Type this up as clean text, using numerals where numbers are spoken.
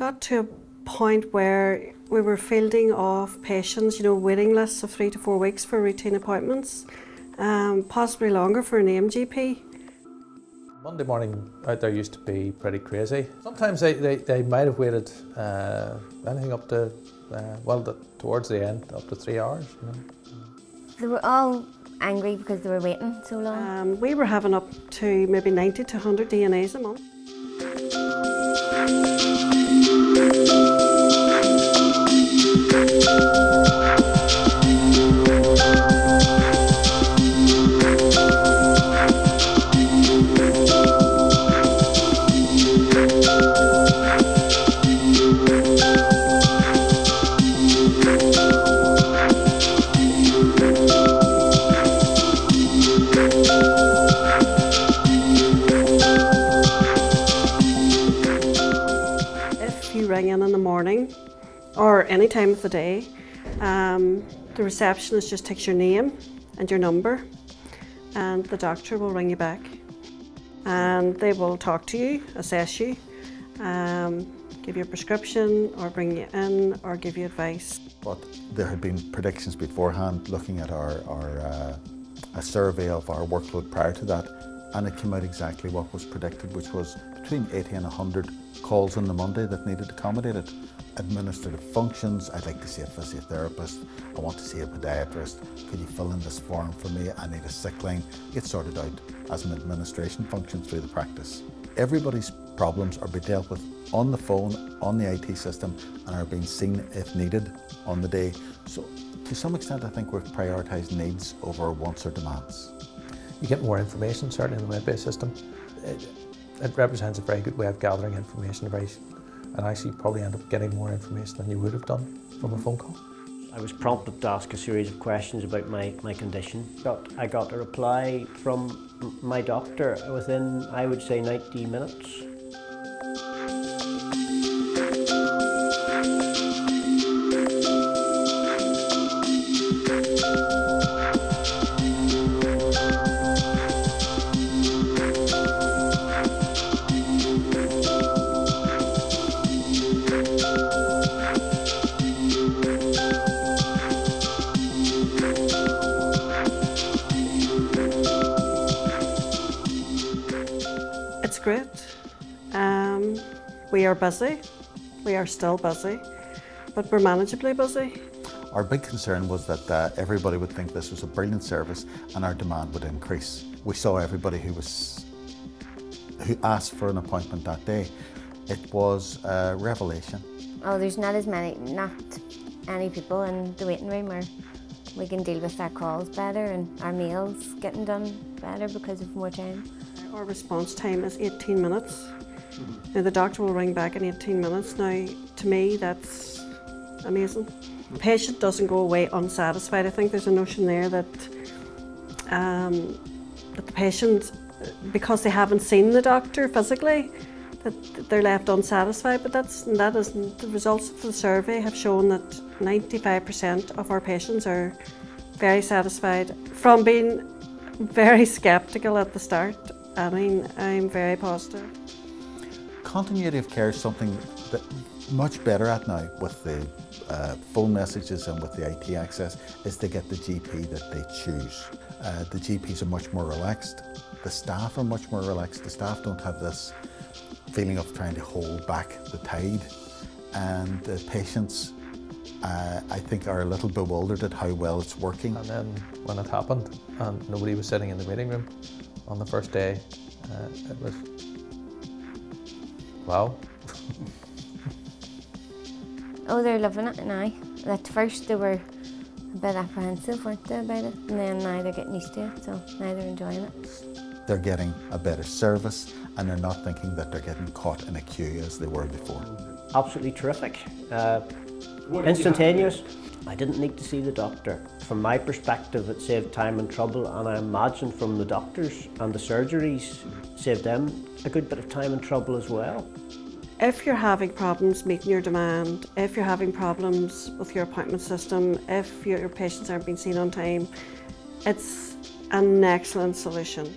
got to a point where we were fielding off patients, waiting lists of 3 to 4 weeks for routine appointments, possibly longer for an askmyGP. Monday morning out there used to be pretty crazy. Sometimes they might have waited anything up to, towards the end, up to 3 hours. They were all angry because they were waiting so long. We were having up to maybe 90 to 100 DNAs a month. If you ring in the morning or any time of the day, the receptionist just takes your name and your number, and the doctor will ring you back, and they will talk to you, assess you, give you a prescription or bring you in or give you advice. But there had been predictions beforehand looking at a survey of our workload prior to that, and it came out exactly what was predicted, which was between 80 and 100 calls on the Monday that needed accommodated. Administrative functions, I'd like to see a physiotherapist, I want to see a podiatrist, could you fill in this form for me, I need a sick line, get sorted out as an administration function through the practice. Everybody's problems are being dealt with on the phone, on the IT system, and are being seen if needed on the day. So to some extent I think we've prioritised needs over wants or demands. You get more information, certainly in the web-based system. It represents a very good way of gathering information, and actually probably end up getting more information than you would have done from a phone call. I was prompted to ask a series of questions about my condition. I got a reply from my doctor within, I would say, 90 minutes. It's great. We are busy. We are still busy, but we're manageably busy. Our big concern was that everybody would think this was a brilliant service and our demand would increase. We saw everybody who asked for an appointment that day. It was a revelation. Oh, there's not any people in the waiting room, or we can deal with our calls better and our meals getting done better because of more time. Our response time is 18 minutes. Now, the doctor will ring back in 18 minutes. Now, to me, that's amazing. The patient doesn't go away unsatisfied. I think there's a notion there that the patient, because they haven't seen the doctor physically, that they're left unsatisfied, but that isn't. The results of the survey have shown that 95% of our patients are very satisfied. From being very sceptical at the start, I'm very positive. Continuity of care is something that much better at now with the phone messages and with the IT access, is to get the GP that they choose. The GPs are much more relaxed. The staff are much more relaxed. The staff don't have this feeling of trying to hold back the tide, and the patients I think are a little bewildered at how well it's working. And then when it happened and nobody was sitting in the waiting room on the first day, it was, wow. Oh, they're loving it now. At first they were a bit apprehensive, weren't they, about it? And then now they're getting used to it, so now they're enjoying it. They're getting a better service, and they're not thinking that they're getting caught in a queue as they were before. Absolutely terrific. Instantaneous. I didn't need to see the doctor. From my perspective, it saved time and trouble, and I imagine from the doctors and the surgeries, saved them a good bit of time and trouble as well. If you're having problems meeting your demand, if you're having problems with your appointment system, if your patients aren't being seen on time, it's an excellent solution.